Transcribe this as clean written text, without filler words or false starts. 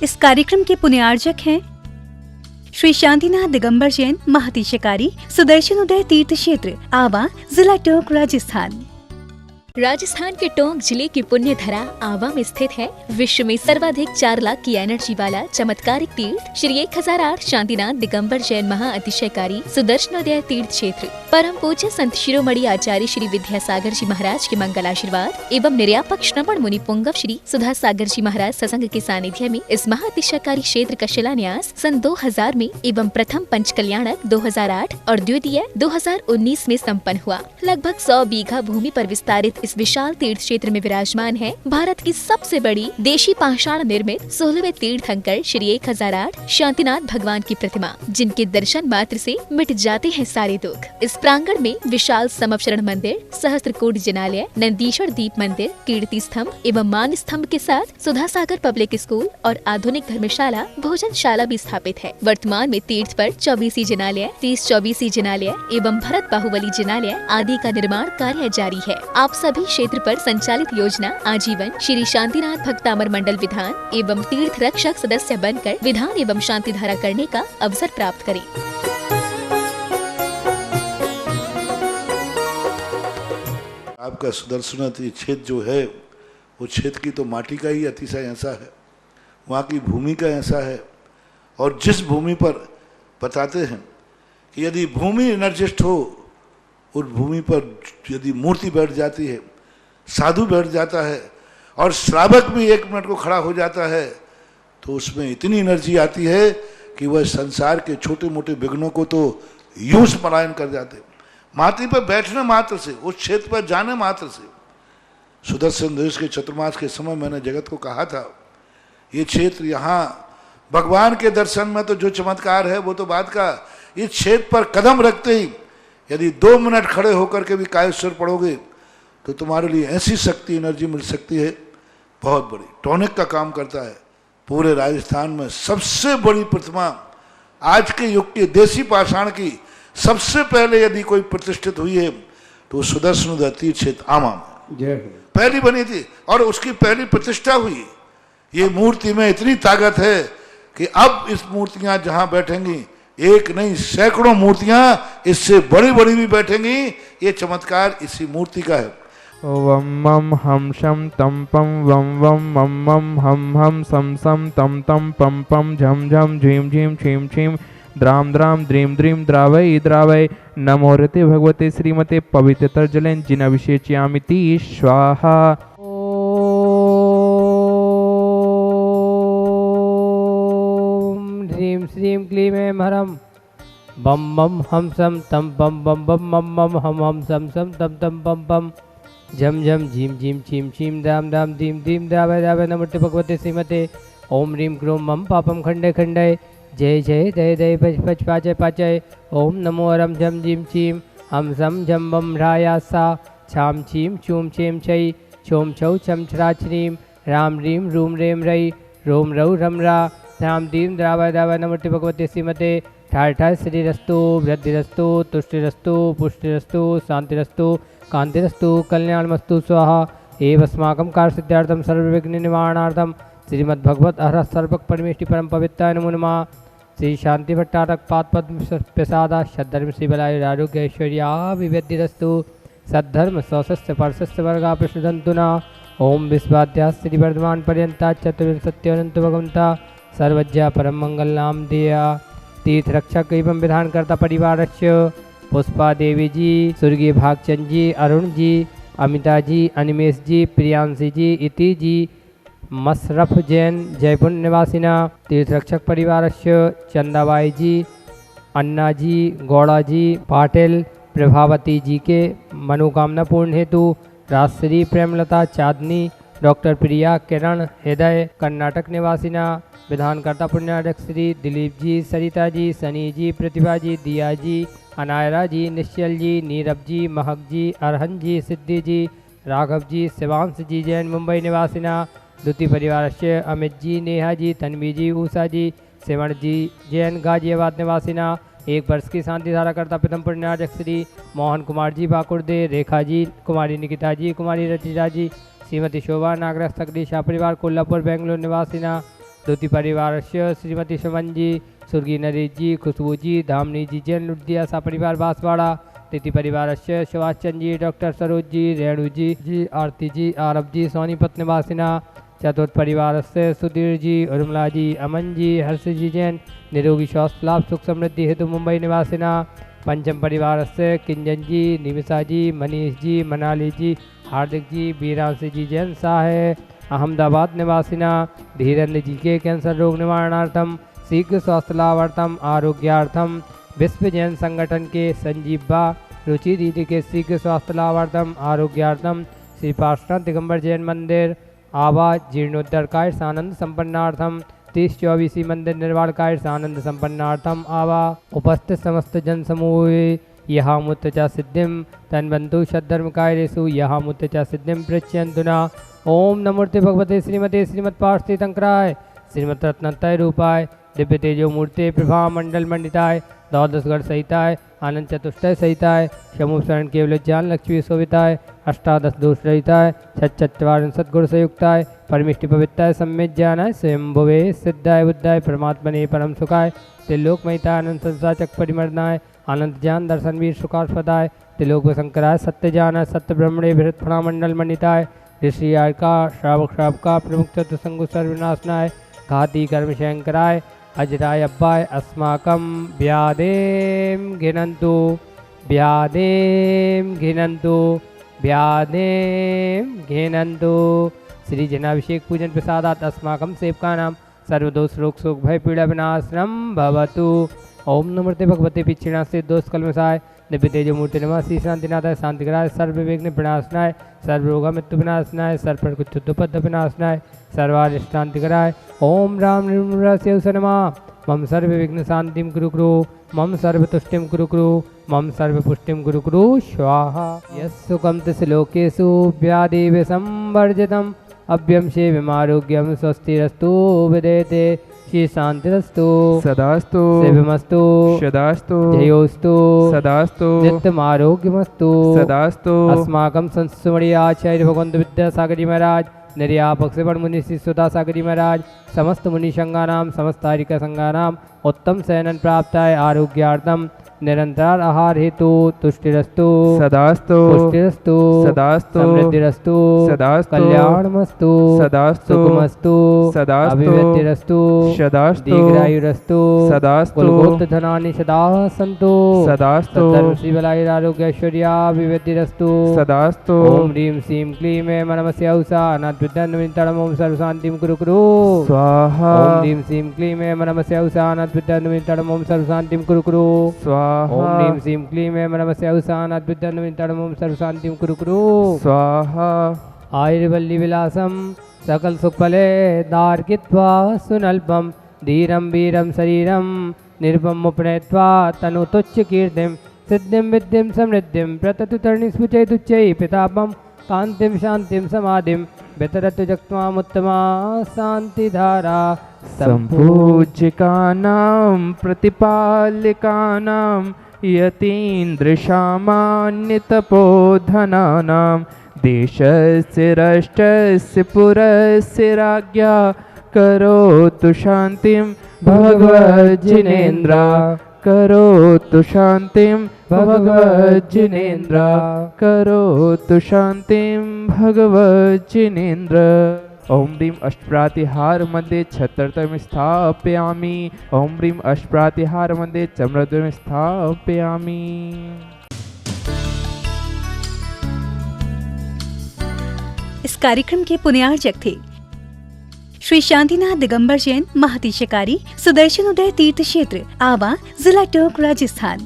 इस कार्यक्रम के पुण्यार्जक हैं श्री शांतिनाथ दिगंबर जैन महातिशकारी सुदर्शन उदय तीर्थ क्षेत्र आवा, जिला टोंक, राजस्थान। राजस्थान के टोंक जिले की पुण्य धरा आवा में स्थित है विश्व में सर्वाधिक 4 लाख की एनर्जी वाला चमत्कारिक तीर्थ श्री 1008 शांतिनाथ दिगंबर जैन महाअतिशयकारी सुदर्शनोदय तीर्थ क्षेत्र। परम पूज्य संत शिरोमणि आचार्य श्री विद्यासागर जी महाराज के मंगल आशीर्वाद एवं निर्यापक श्रवण मुनि पुंगव श्री सुधा सागर जी महाराज सत्संग के सानिध्य में इस महाअतिशयकारी क्षेत्र का शिलान्यास सन 2000 में एवं प्रथम पंचकल्याणक 2008 और द्वितीय 2019 में संपन्न हुआ। लगभग 100 बीघा भूमि पर विस्तारित इस विशाल तीर्थ क्षेत्र में विराजमान है भारत की सबसे बड़ी देशी पाषाण निर्मित 16वें तीर्थंकर श्री 1008 शांतिनाथ भगवान की प्रतिमा, जिनके दर्शन मात्र से मिट जाते हैं सारे दुख। इस प्रांगण में विशाल समवचरण मंदिर, सहस्त्रकूट जिनालय, नंदीश्वर दीप मंदिर, कीर्ति स्तंभ एवं मान स्तंभ के साथ सुधा सागर पब्लिक स्कूल और आधुनिक धर्मशाला, भोजनशाला भी स्थापित है। वर्तमान में तीर्थ पर 24 जिनालय, 30-24 जिनालय एवं भरत बाहुबली जिनालय आदि का निर्माण कार्य जारी है। आप सभी क्षेत्र पर संचालित योजना आजीवन श्री शांतिनाथ भक्तामर मंडल विधान एवं तीर्थ रक्षक सदस्य बनकर विधान एवं शांति धारा करने का अवसर प्राप्त करें। आपका सुदर्शनाथ ये क्षेत्र जो है वो क्षेत्र की तो माटी का ही अतिशय ऐसा है, वहाँ की भूमि का ऐसा है। और जिस भूमि पर बताते हैं कि यदि भूमि एनर्जिस्ट हो, उस भूमि पर यदि मूर्ति बैठ जाती है, साधु बैठ जाता है और श्रावक भी 1 मिनट को खड़ा हो जाता है, तो उसमें इतनी एनर्जी आती है कि वह संसार के छोटे मोटे विघ्नों को तो यूं स्मरण कर जाते। माटी पर बैठने मात्र से, उस क्षेत्र पर जाने मात्र से, सुदर्शन देश के चतुर्मास के समय मैंने जगत को कहा था, ये क्षेत्र यहाँ भगवान के दर्शन में तो जो चमत्कार है वो तो बात का, इस क्षेत्र पर कदम रखते ही यदि 2 मिनट खड़े होकर के भी कायेश्वर पढ़ोगे तो तुम्हारे लिए ऐसी शक्ति एनर्जी मिल सकती है बहुत बड़ी। टॉनिक का काम करता है। पूरे राजस्थान में सबसे बड़ी प्रतिमा आज के युग की देसी पाषाण की सबसे पहले यदि कोई प्रतिष्ठित हुई है तो सुदर्शन तीर्थ क्षेत्र आमा में पहली बनी थी और उसकी पहली प्रतिष्ठा हुई। ये मूर्ति में इतनी ताकत है कि अब इस मूर्तियां जहां बैठेंगी, एक नहीं सैकड़ों मूर्तियां इससे बड़ी बड़ी भी बैठेंगी। ये चमत्कार इसी मूर्ति का है। वम मम हम शम तम पम वम वम मम मम हम सम सम तम तम पम पम झम झम झीम झीम छीम छीम द्राम द्राम द्रीम द्रीम द्रावय द्रावय नमो रते भगवते श्रीमते पवित्र जलेन जिनाभिषेच्यामिति स्वाहा। ह्रीं श्रीं क्लीं ऐं हरं बम मम हम सम तम बम बम बम मम मम हम सम सम तम तम बम बम झम झम झीम झीम छीम छीम दाम दाम दीम दीम द्रावय द्रावय नमोते भगवते श्रीमते ओम ह्रीं क्रोम मम पापम खंडे खंडे जय जय दय दय पच पच पाचय पाचय ओम नमो हरम झम झीम छीम हम सम झम बम ह्रायासा छाम छीम छूम छेम छै छोम छौ छम छरा छ्रीम राम ह्रीं रूम रेम रई रोम रौ रम रा राम दीम द्रावय द्रावय नमोते भगवते श्रीमते ठार ठार श्रीरस्तु वृद्धिरस्तु तुष्टिरस्तु पुष्टिरस्तु शांतिरस्तु कांतिरस्तु कल्याणमस्तु स्वाहा। एवस्माकं कार्यसिद्ध्यर्थं सर्वविघ्न निवारणार्थं श्रीमद्भगवत अहर सर्वक परमेष्टि परम पवित्राय नमो नमः। श्री शांति भट्टारक पाद पद्म प्रसादा सद्धर्म श्री बलाय आरोग्य ऐश्वर्या विवेद्यस्तु सद्धर्म सौसस्य परसस्य वर्गा प्रसदन्तु न। ओम विश्वाद्या श्री वर्धमान पर्यंता चतुर्विंशत्यनंत भगवंता सर्वज्ञा परम मंगल नाम दिया। तीर्थ रक्षक एवं विधानकर्ता परिवार पुष्पा देवी जी, स्वर्गीय भागचंद जी, अरुण जी, अमिता जी, अनिमेश जी, प्रियांशी जी, इति जी, मशरफ जैन जयपुर निवासिना। तीर्थ रक्षक परिवार चंदाबाई जी, अन्ना जी, गौड़ा जी, पाटिल प्रभावती जी के मनोकामना पूर्ण हेतु राजश्री प्रेमलता चांदनी, डॉक्टर प्रिया किरण हृदय कर्नाटक निवासिना। विधानकर्ता पुण्याध्यक्ष श्री दिलीप जी, सरिता जी, सनी जी, प्रतिभा जी, दिया जी, अनायरा जी, निश्चल जी, नीरव जी, महक जी, अरहन जी, सिद्धि जी, राघव जी, शिवांश जी जैन मुंबई निवासिना। द्वितीय परिवार से अमित जी, नेहा जी, तन्वी जी, उषा जी, सेवण जी जैन गाजियाबाद निवासिना। 1 वर्ष की शांति धारा करता प्रथम पुण्याध्यक्ष श्री मोहन कुमार जी बाकुर्दे, रेखा जी, कुमारी निकिता जी, कुमारी रचिता जी, श्रीमती शोभा नागरस तकदी शाह परिवार कोल्हापुर बेंगलोर निवासिना। द्वितीय परिवारस्य श्रीमती सुमन जी, स्वर्गीय नरेश जी, खुशबू जी, धामनी जी जैन लुटिया सा परिवार बांसवाड़ा। तृतीय परिवारस्य सुभाष चंद्र जी, डॉक्टर सरोज जी, रेणु जी, आरती जी, आरब जी, सोनीपत निवासिना। चतुर्थ परिवारस्य सुधीर जी, उर्मिला जी, अमन जी, हर्ष जी जैन, निरोगी स्वास्थ्य लाभ सुख समृद्धि हेतु मुंबई निवासिना। पंचम परिवारस्य किंजन जी, निमिषा जी, मनीष जी, मनाली जी, हार्दिक जी, बीरांशी जी जैन साहे, अहमदाबाद निवासिना। धीरेन्द्र जी के कैंसर रोग निवारणार्थम, शीघ्र स्वास्थ्य लाभार्थम, आरोग्यार्थम विश्व जैन संगठन के संजीव बा, रुचि दीदी के शीघ्र स्वास्थ्य लाभार्थम, आरोग्यार्थम श्री पार्श्वनाथ दिगंबर जैन मंदिर आवाज जीर्णोद्धार कार्य सानंद संपन्नार्थम, 30-24 मंदिर निर्माण कार्य सानंद संपन्नार्थम आवा। उपस्थित समस्त जन समूह यहाँ मुत्तचा सिद्धिम तन्वंतु सद्धर्म कार्येषु यहाँ मुत्तचा सिद्धिम पृच्छयन्तुना। ओम नमोर्ते भगवते श्रीमते श्रीमद पार्श्व तंत्राय श्रीमद रत्नत्रय रूपाय दिव्य तेजो मूर्ते प्रभा मंडल मंडिताय द्वादशगढ़ सहिताय आनंद चतुष्टय सहिताय शमु शरण केवल ज्ञान लक्ष्मी शोभिताय अष्टादश दोष रहिताय षट्चत्वारिंशत् गुण संयुक्ताय परमिष्टि पवित्राय सम्यक ज्ञानाय स्वयं भुवे सिद्धाय बुद्धाय परमात्मने परम सुखाय त्रिलोक महिताय आनंद संसार चक परिमर्दनाय आनंद ज्ञान दर्शन वीर सुखास्पदाय त्रिलोक शंकराय सत्य ज्ञानाय सत्य ब्रह्मणे बृहत् फणा मंडल मंडिताय ऋषि का श्रावक का प्रमुख चतुसंगु सर्वनाशनाय घाती कर्म शंकराय अजराय अब्बाय अस्माकं व्यादेम घिनन्तु व्यादेम घिनन्तु व्यादेम घिनन्तु। श्री जनाभिषेक पूजन प्रसादात अस्माकं सेवकानां सर्वदोष रोग शोक भय पीड़ा विनाशनम भवतु। ओम नमोते भगवते पिछिणास्ते दोष कलमसाय दिव्य तेजो मूर्ति नमः श्री शांतिनाथाय शांतिकराय सर्व विघ्न विनाशनाय सर्व रोग मृत्यु विनाशनाय सर्व प्रकुच्युत्पद विनाशनाय सर्वारिष्टांतिकराय। ओम राम निर्मलस्य नमः मम सर्व विघ्न शांतिम कुरु कुरु मम सर्व तुष्टिम कुरु कुरु मम सर्व पुष्टिम कुरु कुरु स्वाहा। यस्सुखं तस्लोकेषु व्याधि संवर्जितम् अभ्यं सेवमारोग्यं स्वस्तिरस्तु विदेते श्री शांतिरस्तु सदास्तु सेवमस्तु सदास्तु जयोस्तु सदास्तु नित्यमारोग्यमस्तु सदास्तु। अस्माकं संस्मरणीय आचार्य भगवंत विद्यासागर जी महाराज, निर्यापक श्रवण मुनि श्री सुधा सागर जी महाराज, समस्त मुनि संघानाम समस्त तारिक संघानाम उत्तम शयनन प्राप्ताय आरोग्यार्थम निरंतर आहार हेतु तुष्टिरस्तु सदास्तु पुष्टिरस्तु सदास्तु समृद्धिरस्तु सदास्तु कल्याणमस्तु सदास्तु सुखमस्तु सदास्तु अभिवृद्धिरस्तु सदास्तु दीर्घायुरस्तु सदास्तु कुलगोप्त धनानि सदा सन्तु सदास्तु सर्व श्री बलाय आरोग्य ऐश्वर्याभिवृद्धिरस्तु सदास्तु। ओम ह्रीं श्रीं क्लीं मे मनमस्य औसा अनाद्विद्यान्वितम् ओम सर्वशान्तिं कुरु कुरु स्वाहा। ओम ह्रीं श्रीं क्लीं मे मनमस्य औसा अनाद्विद्यान्वितम् ओम सर्वशान्तिं कुरु कुरु स्वाहा। ओम ह्रीं श्रीं क्लीं मे मनमस्य औसा अनाद्विद्यान्वितम् ओम सर्वशान्तिं कुरु कुरु स्वाहा। आयुर्वल्ली विलासम सकल सुखफले दार्कित्वा सुनल्पम धीरम वीरम शरीरम निर्भम उपनयत्वा तनु तुच्छ कीर्तिम सिद्धिं विद्धिं समृद्धिं प्रततु तरणिस्मुचै तुच्चै पितापम कांतिम शांतिम समाधिम वितरतु जक्त्वामुत्तमा शांतिधारा। सम्पूज्यकानां प्रतिपालिकानां यतीन्द्रसामान्यतपोधनानां देशस्य राष्ट्रस्य पुरस्य राज्ञा करोतु शान्तिं भगवज्जिनेन्द्र करोतु शान्तिं भगवज्जिनेन्द्र करोतु शान्तिं भगवज्जिनेन्द्र। ओम ह्रीं अष्टप्रातिहार मध्ये छत्रतम स्थापयामि ओम ह्रीं अष्टप्रातिहार मध्ये चम्रद्वयं स्थापयामि। इस कार्यक्रम के पुण्यार्चक थे श्री शांतिनाथ दिगंबर जैन महातिशकारी सुदर्शन उदय तीर्थ क्षेत्र आवा, जिला टोंक, राजस्थान।